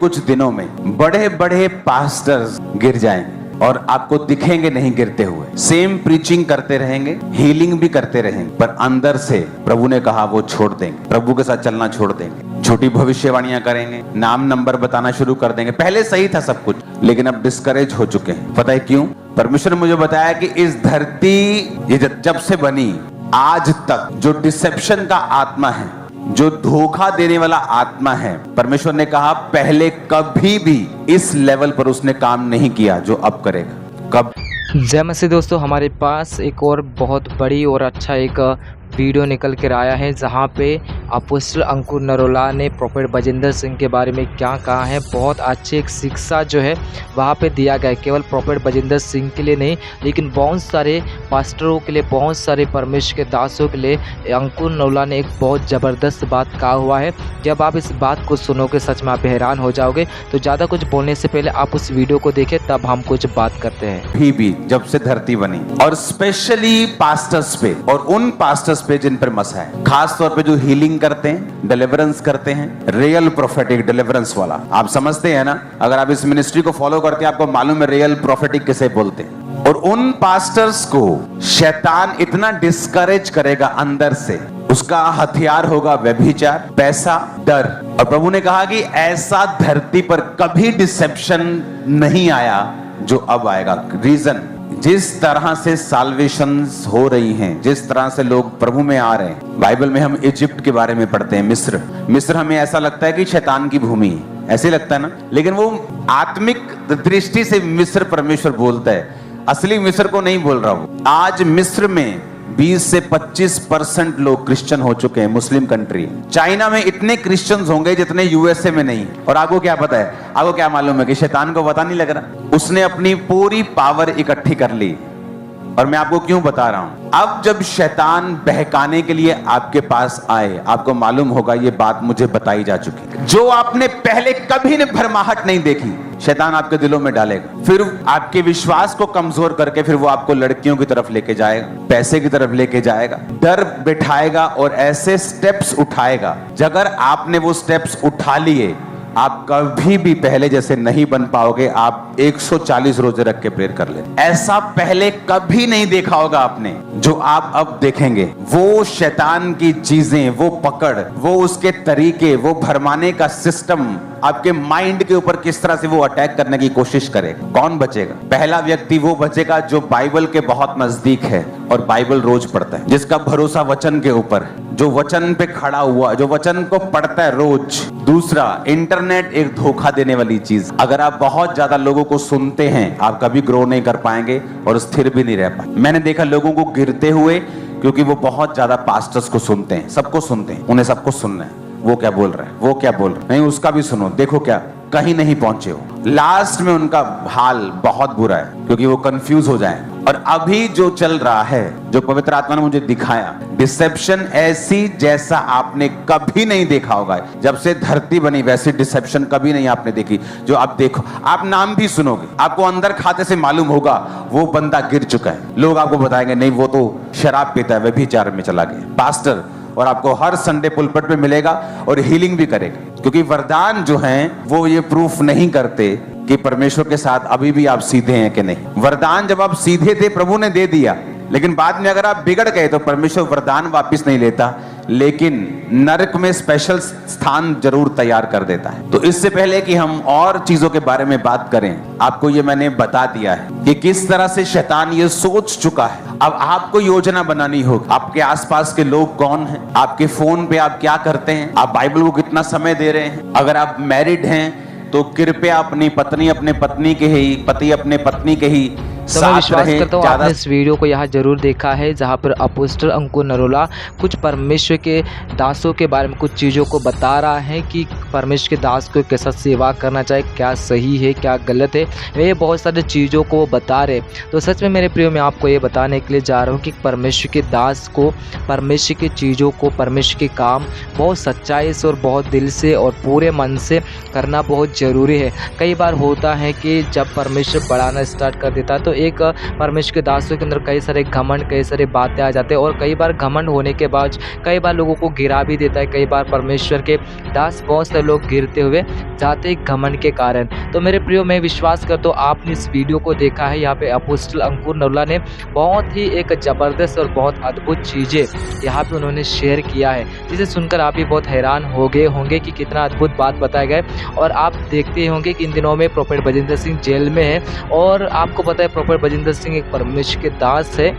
कुछ दिनों में बड़े बड़े पास्टर्स गिर जाएंगे और आपको दिखेंगे नहीं गिरते हुए। सेम प्रीचिंग करते रहेंगे, हीलिंग भी करते रहेंगे, पर अंदर से प्रभु ने कहा वो छोड़ देंगे, प्रभु के साथ चलना छोड़ देंगे, छोटी भविष्यवाणियां करेंगे, नाम नंबर बताना शुरू कर देंगे। पहले सही था सब कुछ, लेकिन अब डिस्करेज हो चुके हैं। पता है क्यों? परमेश्वर ने मुझे बताया कि इस धरती ये जब से बनी आज तक जो डिसेप्शन का आत्मा है, जो धोखा देने वाला आत्मा है, परमेश्वर ने कहा पहले कभी भी इस लेवल पर उसने काम नहीं किया जो अब करेगा। कब? जय मसीह दोस्तों, हमारे पास एक और बहुत बड़ी और अच्छा एक वीडियो निकल कर आया है जहां पे अपोस्टल अंकुर नरोला ने प्रोफेट बजिंदर सिंह के बारे में क्या कहा है। बहुत अच्छी एक शिक्षा जो है वहां पे दिया गया है, केवल प्रोफेट बजिंदर सिंह के लिए नहीं, लेकिन बहुत सारे पास्टरों के लिए, बहुत सारे परमेश्वर के दासों के लिए अंकुर नरोला ने एक बहुत ज़बरदस्त बात कहा हुआ है। जब आप इस बात को सुनोगे सच में आप हैरान हो जाओगे। तो ज़्यादा कुछ बोलने से पहले आप उस वीडियो को देखें, तब हम कुछ बात करते हैं। भी जब से धरती बनी और स्पेशली पास्टर्स पे और उन पास्टर्स पे जिन पर मसा है, खास तौर पे जो हीलिंग करते हैं, डिलीवरेंस करते हैं, रियल प्रोफेटिक डिलीवरेंस वाला। आप समझते हैं ना, अगर आप इस मिनिस्ट्री को फॉलो करते हैं आपको मालूम है रियल प्रोफेटिक किसे बोलते हैं। और उन पास्टर्स को शैतान इतना डिस्करेज करेगा अंदर से, उसका हथियार होगा व्यभिचार, पैसा, डर। और प्रभु ने कहा कि ऐसा धरती पर कभी डिसेप्शन नहीं आया जो अब आएगा। रीजन, जिस तरह से साल्वेशंस हो रही हैं, जिस तरह से लोग प्रभु में आ रहे हैं। बाइबल में हम इजिप्ट के बारे में पढ़ते हैं, मिस्र हमें ऐसा लगता है कि शैतान की भूमि है, ऐसे लगता है ना, लेकिन वो आत्मिक दृष्टि से मिस्र परमेश्वर बोलता है, असली मिस्र को नहीं बोल रहा हूं। आज मिस्र में 20 से 25% लोग क्रिश्चियन हो चुके हैं, मुस्लिम कंट्री। चाइना में इतने क्रिश्चियंस होंगे जितने यूएसए में नहीं। और आपको क्या पता है, आपको क्या मालूम है कि शैतान को पता नहीं लग रहा, उसने अपनी पूरी पावर इकट्ठी कर ली। और मैं आपको क्यों बता रहा हूं, अब जब शैतान बहकाने के लिए आपके पास आए, आपको मालूम होगा ये बात मुझे बताई जा चुकी, जो आपने पहले कभी ने भरमाहट नहीं देखी, शैतान आपके दिलों में डालेगा। फिर आपके विश्वास को कमजोर करके फिर वो आपको लड़कियों की तरफ लेके जाएगा, पैसे की तरफ लेके जाएगा, डर बिठाएगा और ऐसे स्टेप्स उठाएगा। अगर आपने वो स्टेप्स उठा लिए, आप कभी भी पहले जैसे नहीं बन पाओगे। आप 140 रोजे रख के प्रेयर कर ले, ऐसा पहले कभी नहीं देखा होगा आपने जो आप अब देखेंगे। वो शैतान की चीजें, वो पकड़, वो उसके तरीके, वो भरमाने का सिस्टम आपके माइंड के ऊपर किस तरह से वो अटैक करने की कोशिश करेगा। कौन बचेगा? पहला व्यक्ति वो बचेगा जो बाइबल के बहुत नजदीक है और बाइबल रोज पढ़ता है, जिसका भरोसा वचन के ऊपर, जो वचन पे खड़ा हुआ, जो वचन को पढ़ता है रोज। दूसरा, इंटरनेट एक धोखा देने वाली चीज। अगर आप बहुत ज्यादा लोगों को सुनते हैं, आप कभी ग्रो नहीं कर पाएंगे और स्थिर भी नहीं रह पाएंगे। मैंने देखा लोगों को गिरते हुए, क्योंकि वो बहुत ज्यादा पास्टर्स को सुनते हैं, सबको सुनते हैं, उन्हें सबको सुनना है, वो क्या बोल रहा है, वो क्या बोल रहा है, नहीं उसका भी सुनो, देखो क्या कहीं नहीं पहुंचे हो। लास्ट में उनका हाल बहुत बुरा है, क्योंकि वो कंफ्यूज हो जाए। और अभी जो चल रहा है, जो पवित्र आत्मा ने मुझे दिखाया, डिसेप्शन ऐसी जैसा आपने कभी नहीं देखा होगा। जब से धरती बनी वैसी डिसेप्शन कभी नहीं आपने देखी जो आप देखो। आप नाम भी सुनोगे, आपको अंदर खाते से मालूम होगा वो बंदा गिर चुका है। लोग आपको बताएंगे नहीं वो तो शराब पीता है, व्यभिचार में चला गया पास्टर। और आपको हर संडे पुलपट पे मिलेगा और हीलिंग भी करेगा, क्योंकि वरदान जो हैं वो ये प्रूफ नहीं करते कि परमेश्वर के साथ अभी भी आप सीधे हैं कि नहीं। वरदान जब आप सीधे थे प्रभु ने दे दिया, लेकिन बाद में अगर आप बिगड़ गए तो परमेश्वर वरदान वापस नहीं लेता, लेकिन नरक में स्पेशल स्थान जरूर तैयार कर देता है। तो इससे पहले कि हम और चीजों के बारे में बात करें, आपको ये मैंने बता दिया है कि किस तरह से शैतान ये सोच चुका है। अब आपको योजना बनानी होगी। आपके आसपास के लोग कौन हैं, आपके फोन पे आप क्या करते हैं, आप बाइबल को कितना समय दे रहे हैं। अगर आप मैरिड हैं तो कृपया अपनी पत्नी अपने पत्नी के ही, पति अपने पत्नी के ही तो मैं विश्वास करता हूँ आपने इस वीडियो को यहाँ जरूर देखा है, जहाँ पर अपोस्टल अंकुर नरोला कुछ परमेश्वर के दासों के बारे में कुछ चीज़ों को बता रहा है कि परमेश्वर के दास को कैसा सेवा करना चाहिए, क्या सही है क्या गलत है। वे बहुत सारी चीज़ों को बता रहे। तो सच में मेरे प्रियो, मैं आपको ये बताने के लिए जा रहा हूँ कि परमेश्वर के दास को परमेश्वर की चीज़ों को, परमेश्वर के काम बहुत सच्चाई से और बहुत दिल से और पूरे मन से करना बहुत ज़रूरी है। कई बार होता है कि जब परमेश्वर बढ़ाना स्टार्ट कर देता है तो तो एक परमेश्वर के दासों के अंदर कई सारे घमंड, कई सारे बातें आ जाते हैं और कई बार घमंड होने के बाद कई बार लोगों को गिरा भी देता है। कई बार परमेश्वर के दास बहुत से लोग गिरते हुए जाते हैं घमंड के कारण। तो मेरे प्रियो, मैं विश्वास करता हूँ आपने इस वीडियो को देखा है। यहाँ पे अपोस्टल अंकुर नरोला ने बहुत ही एक ज़बरदस्त और बहुत अद्भुत चीज़ें यहाँ पे उन्होंने शेयर किया है, जिसे सुनकर आप भी बहुत हैरान हो गए होंगे कि कितना अद्भुत बात बताया गया है। और आप देखते ही होंगे कि इन दिनों में प्रोफेट बजिंदर सिंह जेल में है और आपको पता है प्रोफेट बजिंदर सिंह एक परमेश्वर के दास है,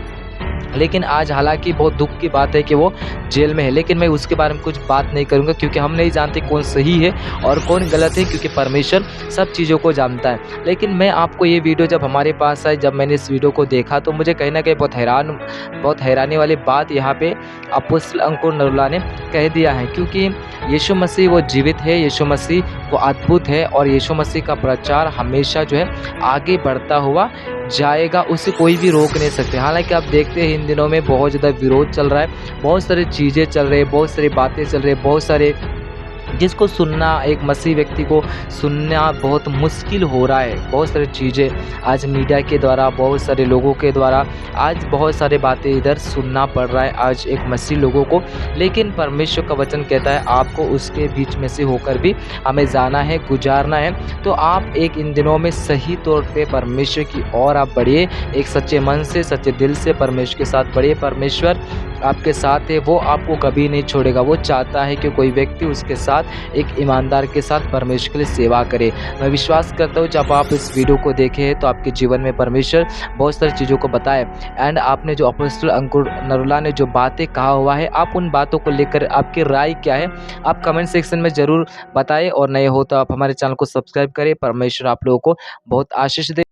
लेकिन आज हालांकि बहुत दुख की बात है कि वो जेल में है। लेकिन मैं उसके बारे में कुछ बात नहीं करूंगा, क्योंकि हम नहीं जानते कौन सही है और कौन गलत है, क्योंकि परमेश्वर सब चीज़ों को जानता है। लेकिन मैं आपको ये वीडियो जब हमारे पास आई, जब मैंने इस वीडियो को देखा, तो मुझे कहीं ना कहीं बहुत हैरानी वाली बात यहाँ पे अपोस्टल अंकुर नरोला ने कह दिया है। क्योंकि यीशु मसीह वो जीवित है, यीशु मसीह वो अद्भुत है और यीशु मसीह का प्रचार हमेशा जो है आगे बढ़ता हुआ जाएगा, उसे कोई भी रोक नहीं सकते। हालांकि आप देखते हैं इन दिनों में बहुत ज़्यादा विरोध चल रहा है, बहुत सारी चीज़ें चल रही है, बहुत सारी बातें चल रही है, बहुत सारे जिसको सुनना, एक मसीह व्यक्ति को सुनना बहुत मुश्किल हो रहा है। बहुत सारी चीज़ें आज मीडिया के द्वारा, बहुत सारे लोगों के द्वारा आज बहुत सारे बातें इधर सुनना पड़ रहा है आज एक मसीह लोगों को। लेकिन परमेश्वर का वचन कहता है आपको उसके बीच में से होकर भी हमें जाना है, गुजारना है। तो आप एक इन दिनों में सही तौर पे परमेश्वर की ओर आप बढ़िए, एक सच्चे मन से, सच्चे दिल से परमेश्वर के साथ बढ़िए। परमेश्वर आपके साथ है, वो आपको कभी नहीं छोड़ेगा। वो चाहता है कि कोई व्यक्ति उसके साथ एक ईमानदार के साथ परमेश्वर के लिए सेवा करे। मैं विश्वास करता हूँ जब आप इस वीडियो को देखें तो आपके जीवन में परमेश्वर बहुत सारी चीज़ों को बताए। एंड आपने जो अपोस्टल अंकुर नरोला ने जो बातें कहा हुआ है, आप उन बातों को लेकर आपकी राय क्या है, आप कमेंट सेक्शन में ज़रूर बताएं। और नए हो तो आप हमारे चैनल को सब्सक्राइब करें। परमेश्वर आप लोगों को बहुत आशीष दे।